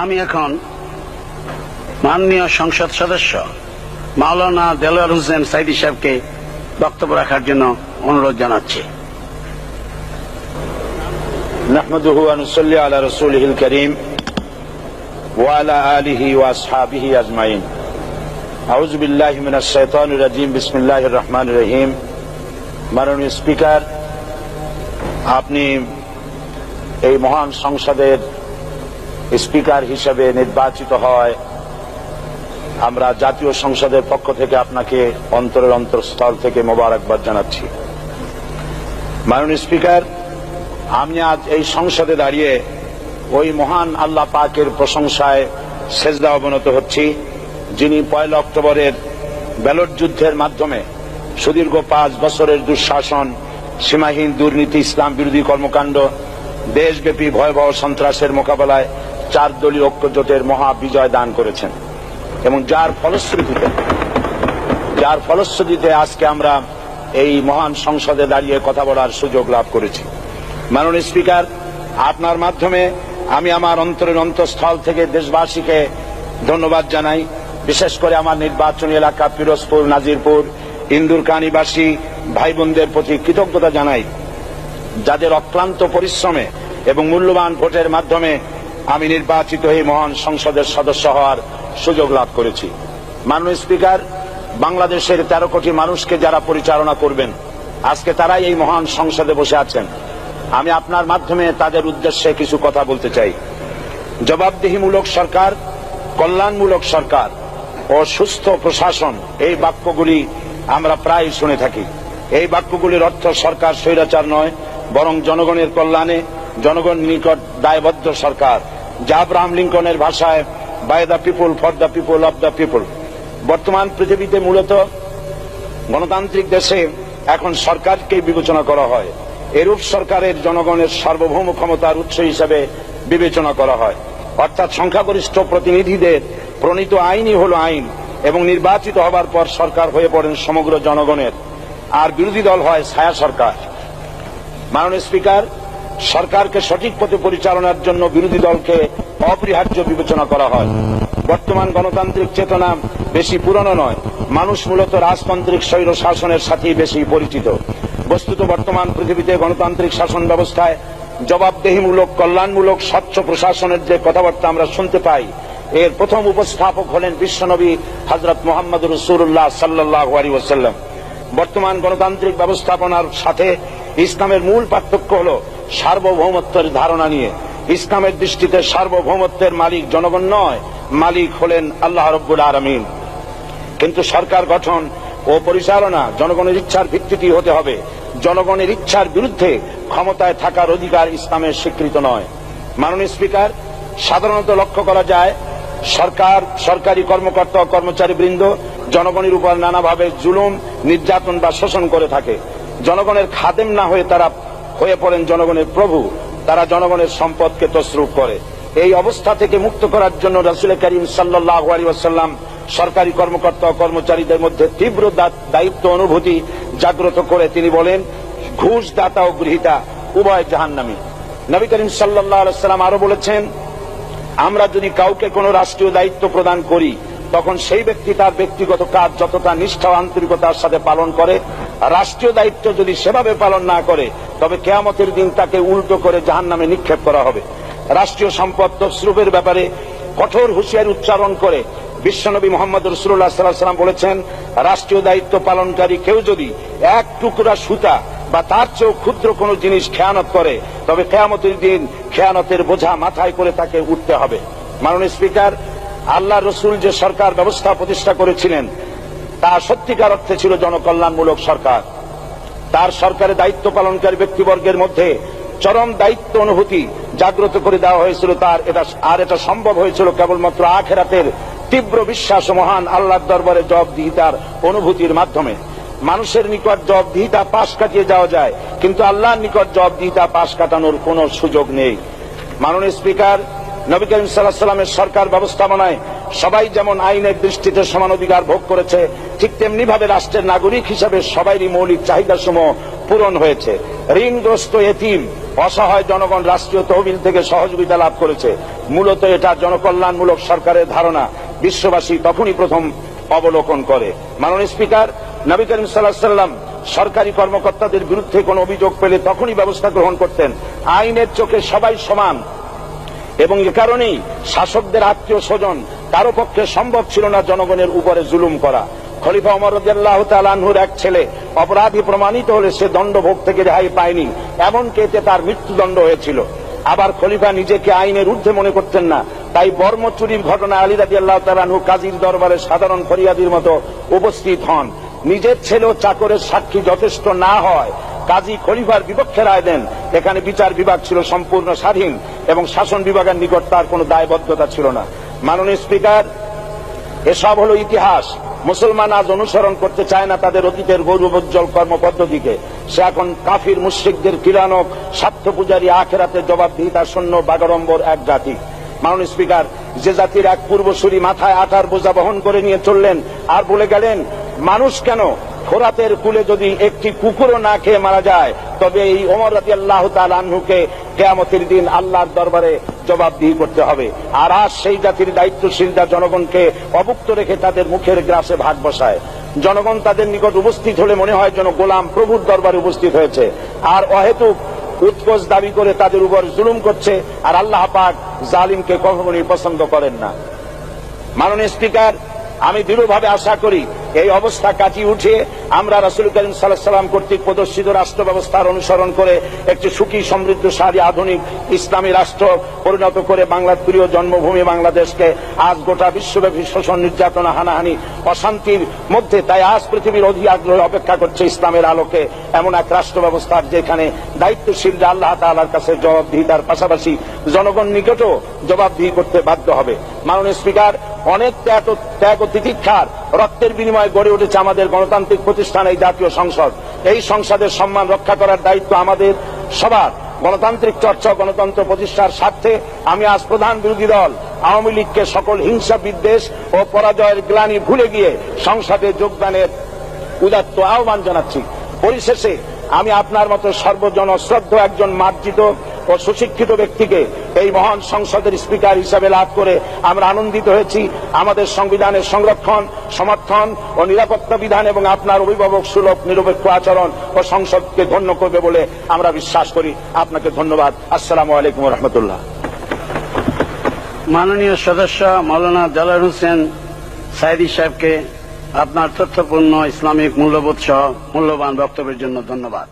আমি এখন মাননীয় সংসদ সদস্য মাওলানা দেলোয়ার হোসেন সাইদী সাহেবকে বক্তব্য রাখার জন্য অনুরোধ জানাচ্ছি। নাহমাদুহু ওয়া নুসাল্লি আলা রাসূলিহিল কারীম ওয়া আলা আলিহি ওয়া আসহাবিহি আজমাইন। আউযু বিল্লাহি মিনাশ শাইতানির রাজীম। বিসমিল্লাহির রহমানির রহিম। মাননীয় স্পিকার, আপনি এই মহান সংসদের স্পিকার হিসেবে নির্বাচিত হয় আমরা জাতীয় সংসদের পক্ষ থেকে আপনাকে অন্তরের অন্তঃস্থল থেকে মোবারকবাদ জানাচ্ছি। মাননীয় স্পিকার, আমি আজ এই সংসদে দাঁড়িয়ে ওই মহান আল্লাহ পাকের প্রশংসায় সেজদা অবনত হচ্ছি, যিনি 1 অক্টোবরের ব্যালট যুদ্ধের মাধ্যমে সুদীর্ঘ 5 বছরের দুঃশাসন, সীমাহীন দুর্নীতি, ইসলাম বিরোধী কর্মকাণ্ড, দেশব্যাপী ভয়াবহ সন্ত্রাসের মোকাবেলায় 4 দলীয় ঐক্যজোটের মহা বিজয় দান করেছেন এবং যার ফলশ্রুতিতে আজকে আমরা এই মহান সংসদে দাঁড়িয়ে কথা বলার সুযোগ লাভ করেছি। মাননীয় স্পিকার, আপনার মাধ্যমে আমি আমার অন্তরের অন্তঃস্থল থেকে দেশবাসীকে ধন্যবাদ জানাই। বিশেষ করে আমার নির্বাচনী এলাকা পিরোজপুর, নাজিরপুর, ইন্দুরকানীবাসী ভাই বোনদের প্রতি কৃতজ্ঞতা জানাই, যাদের অক্লান্ত পরিশ্রমে এবং মূল্যবান ভোটের মাধ্যমে আমি নির্বাচিত এই মহান সংসদের সদস্য হওয়ার সুযোগ লাভ করেছি। মাননীয় স্পিকার, বাংলাদেশের 13 কোটি মানুষকে যারা পরিচালনা করবেন আজকে তারাই এই মহান সংসদে বসে আছেন। আমি আপনার মাধ্যমে তাদের উদ্দেশ্যে কিছু কথা বলতে চাই। জবাবদিহিমূলক সরকার, কল্যাণমূলক সরকার ও সুস্থ প্রশাসন, এই বাক্যগুলি আমরা প্রায় শুনে থাকি। এই বাক্যগুলির অর্থ সরকার স্বৈরাচার নয়, বরং জনগণের কল্যাণে জনগণের নিকট দায়বদ্ধ সরকার, যা আব্রাহাম লিঙ্কনের ভাষায় by the people, for the people, of the people. বর্তমান পৃথিবীতে মূলত গণতান্ত্রিক দেশে এখন সরকারকে বিবেচনা করা হয়। এরূপ সরকারের জনগণের সার্বভৌম ক্ষমতার উৎস হিসেবে বিবেচনা করা হয়, অর্থাৎ সংখ্যাগরিষ্ঠ প্রতিনিধিদের প্রণীত আইনই হল আইন এবং নির্বাচিত হবার পর সরকার হয়ে পড়েন সমগ্র জনগণের, আর বিরোধী দল হয় ছায়া সরকার। মাননীয় স্পিকার, সরকারকে সঠিক পথে পরিচালনার জন্য বিরোধী দলকে অপরিহার্য বিবেচনা করা হয়। বর্তমান গণতান্ত্রিক চেতনা বেশি পুরনো নয়, মানুষ মূলত রাজতান্ত্রিক স্বৈর শাসনের সাথেই বেশি পরিচিত। বস্তুত বর্তমান পৃথিবীতে গণতান্ত্রিক শাসন ব্যবস্থায় জবাবদিহিমূলক, কল্যাণমূলক, স্বচ্ছ প্রশাসনের যে কথাবার্তা আমরা শুনতে পাই, এর প্রথম উপস্থাপক হলেন বিশ্বনবী হযরত মুহাম্মদ রাসূলুল্লাহ সাল্লাল্লাহু আলাইহি ওয়াসাল্লাম। বর্তমান গণতান্ত্রিক ব্যবস্থাপনার সাথে ইসলামের মূল পার্থক্য হল সার্বভৌমত্বের ধারণা নিয়ে। ইসলামের দৃষ্টিতে সার্বভৌমত্বের মালিক জনগণ নয়, মালিক হলেন আল্লাহ রাব্বুল আলামিন। কিন্তু সরকার গঠন ও পরিচালনা জনগণের ইচ্ছার ভিত্তিতে হতে হবে। জনগণের ইচ্ছার বিরুদ্ধে ক্ষমতায় থাকার অধিকার ইসলামের স্বীকৃত নয়। মাননীয় স্পিকার, সাধারণত লক্ষ্য করা যায় সরকার, সরকারি কর্মকর্তা ও কর্মচারীবৃন্দ জনগণের উপর নানাভাবে জুলুম, নির্যাতন বা শোষণ করে থাকে। জনগণের খাদেম না হয়ে তারা হয়ে পড়েন জনগণের প্রভু। তারা জনগণের সম্পদকে তসরুপ করে। এই অবস্থা থেকে মুক্ত করার জন্য রাসূল করিম সাল্লাল্লাহু আলাইহি ওয়াসাল্লাম সরকারি কর্মকর্তা ও কর্মচারীদের মধ্যে তীব্র দায়িত্ব অনুভূতি জাগ্রত করে তিনি বলেন, ঘুষ দাতা ও গৃহীতা উভয় জাহান্নামী। নবী করিম সাল্লাল্লাহু আলাইহি ওয়াসাল্লাম আরো বলেছেন, আমরা যদি কাউকে কোনো রাষ্ট্রীয় দায়িত্ব প্রদান করি তখন সেই ব্যক্তি তার ব্যক্তিগত কাজ যতটা নিষ্ঠা ও আন্তরিকতার সাথে পালন করে, রাষ্ট্রীয় দায়িত্ব যদি সেভাবে পালন না করে তবে কিয়ামতের দিন তাকে উল্টো করে জাহান্নামে নিক্ষেপ করা হবে। রাষ্ট্রীয় সম্পদ তসরুপের ব্যাপারে কঠোর হুঁশিয়ারি উচ্চারণ করে বিশ্বনবী মুহাম্মদ রাসূলুল্লাহ সাল্লাল্লাহু আলাইহি ওয়াসাল্লাম বলেছেন, রাষ্ট্রীয় দায়িত্ব পালনকারী কেউ যদি এক টুকরা সুতা বা তার চেয়েও ক্ষুদ্র কোনো জিনিস খেয়ানত করে তবে কিয়ামতের দিন খেয়ানতের বোঝা মাথায় করে তাকে উঠতে হবে। মাননীয় স্পিকার, আল্লাহ রসুল যে সরকার ব্যবস্থা প্রতিষ্ঠা করেছিলেন তা সত্যিকার অর্থে ছিল জনকল্যাণমূলক সরকার। তার সরকারের দায়িত্ব পালনকারী ব্যক্তিবর্গের মধ্যে চরম দায়িত্ব অনুভূতি জাগ্রত করে দেওয়া হয়েছিল। এটা সম্ভব হয়েছিল কেবলমাত্র আখিরাতের তীব্র বিশ্বাস ও মহান আল্লাহর দরবারে জবাবদিহিতার অনুভূতির মাধ্যমে। মানুষের নিকট জবাবদিহিতা পাশ কাটিয়ে যাওয়া যায়, কিন্তু আল্লাহর নিকট জবাবদিহিতা পাশ কাটানোর কোনো সুযোগ নেই। মাননীয় স্পিকার, নবী করিম সাল্লাল্লাহু আলাইহি ওয়াসাল্লামের সরকার ব্যবস্থাপনায় সবাই যেমন আইনের দৃষ্টিতে সমান অধিকার ভোগ করেছে, ঠিক তেমনি ভাবে রাষ্ট্রের নাগরিক হিসাবে সবারই মৌলিক চাহিদাসমূহ পূরণ হয়েছে। ঋণগ্রস্ত এতিম অসহায় জনগণ রাষ্ট্রীয় তহবিল থেকে সহযোগিতা লাভ করেছে। মূলত এটা জনকল্যাণমূলক সরকারের ধারণা বিশ্ববাসী তখনই প্রথম অবলোকন করে। মাননীয় স্পিকার, নবী করিম সাল্লাল্লাহু আলাইহি ওয়াসাল্লাম সরকারি কর্মকর্তাদের বিরুদ্ধে কোনো অভিযোগ পেলে তখনই ব্যবস্থা গ্রহণ করতেন। আইনের চোখে সবাই সমান, এবং এ কারণেই শাসকদের আত্মীয় স্বজন কারো পক্ষে সম্ভব ছিল না জনগণের উপরে জুলুম করা। খলিফা ওমর রাদিয়াল্লাহু তাআলা আনহুর এক ছেলে অপরাধী প্রমাণিত হলে সে দণ্ডভোগ থেকে রেহাই পায়নি, এমনকি এতে তার মৃত্যুদণ্ড হয়েছিল। আবার খলিফা নিজেকে আইনের ঊর্ধ্বে মনে করতেন না, তাই বর্ম চুরির ঘটনায় আলী রাদিয়াল্লাহু তাআলা আনহু কাজীর দরবারে সাধারণ ফরিয়াদির মতো উপস্থিত হন। নিজের ছেলে ও চাকরের সাক্ষী যথেষ্ট না হয় কাজী খলিফার বিপক্ষে রায় দেন। এখানে বিচার বিভাগ ছিল সম্পূর্ণ স্বাধীন এবং শাসন বিভাগের নিকট তার কোনো দায়বদ্ধতা ছিল না। মাননীয় স্পিকার, এসব হলো ইতিহাস। মুসলমান আজ অনুসরণ করতে চায় না তাদের অতীতের গৌরবোজ্জ্বল কর্মপদ্ধতিকে। সে এখন কাফির মুশরিকদের কিরানক স্বার্থ পূজারী, আখেরাতে জবাবদিহিতা শূন্য বাগাড়ম্বর এক জাতি। মাননীয় স্পিকার, যে জাতির এক পূর্বসূরি মাথায় আটার বোঝা বহন করে নিয়ে চললেন আর বলে গেলেন, মানুষ কেন, ফোরাতের কূলে যদি একটি কুকুরও না খেয়ে মারা যায় তবে এই ওমর রাদিয়াল্লাহু তাআলা আনহুকে কিয়ামতের দিন আল্লাহর দরবারে জবাবদিহি করতে হবে। আর আজ সেই জাতির দায়িত্বশীলরা জনগণকে অভুক্ত রেখে তাদের মুখের গ্রাসে ভাগ বসায়। জনগণ তাদের নিকট উপস্থিত হলে মনে হয় যেন গোলাম প্রভুর দরবারে উপস্থিত হয়েছে, আর অহেতুক উৎকোচ দাবি করে তাদের উপর জুলুম করছে। আর আল্লাহ পাক জালিমকে কখনোই পছন্দ করেন না। মাননীয় স্পিকার, আমি দৃঢ়ভাবে আশা করি এই অবস্থা কাটিয়ে উঠে আমরা রাসূল করিম সাল্লাল্লাহু আলাইহি ওয়াসাল্লাম কর্তৃক প্রদর্শিত রাষ্ট্র ব্যবস্থার অনুসরণ করে একটি সুখী, সমৃদ্ধশালী, আধুনিক ইসলামী রাষ্ট্র পরিণত করে বাংলার প্রিয় জন্মভূমি বাংলাদেশকে আজ গোটা বিশ্বব্যাপী শোষণ, নির্যাতন, হানাহানি, অশান্তির মধ্যে, তাই আজ পৃথিবীর অধি আগ্রহে অপেক্ষা করছে ইসলামের আলোকে এমন এক রাষ্ট্র ব্যবস্থার যেখানে দায়িত্বশীলরা আল্লাহ তাআলার কাছে জবাবদিহিতার পাশাপাশি জনগণ নিকটও জবাবদিহি করতে বাধ্য হবে। মাননীয় স্পিকার, অনেক ত্যাগ ও তিতিক্ষার রক্তের বিনিময়ে গড়ে উঠেছে আমাদের গণতান্ত্রিক প্রতিষ্ঠান এই জাতীয় সংসদ। এই সংসদের সম্মান রক্ষা করার দায়িত্ব আমাদের সবার। গণতান্ত্রিক চর্চা, গণতন্ত্র প্রতিষ্ঠার স্বার্থে আমি আজ প্রধান বিরোধী দল আওয়ামী লীগকে সকল হিংসা, বিদ্বেষ ও পরাজয়ের গ্লানি ভুলে গিয়ে সংসদে যোগদানের উদাত্ত আহ্বান জানাচ্ছি। পরিশেষে আমি আপনার মতো সর্বজনশ্রদ্ধ একজন মার্জিত ও সুশিক্ষিত ব্যক্তিকে এই মহান সংসদের স্পিকার হিসাবে লাভ করে আমরা আনন্দিত হয়েছি। আমাদের সংবিধানের সংরক্ষণ, সমর্থন ও নিরাপত্তা বিধান এবং আপনার অভিভাবক সুলভ নিরপেক্ষ আচরণ ও সংসদকে ধন্য করবে বলে আমরা বিশ্বাস করি। আপনাকে ধন্যবাদ। আসসালামু আলাইকুম ওয়া রাহমাতুল্লাহ। মাননীয় সদস্য মাওলানা দেলোয়ার হোসেন সাঈদী সাহেবকে আপনার তথ্যপূর্ণ ইসলামিক মূল্যবোধ সহ মূল্যবান বক্তব্যের জন্য ধন্যবাদ।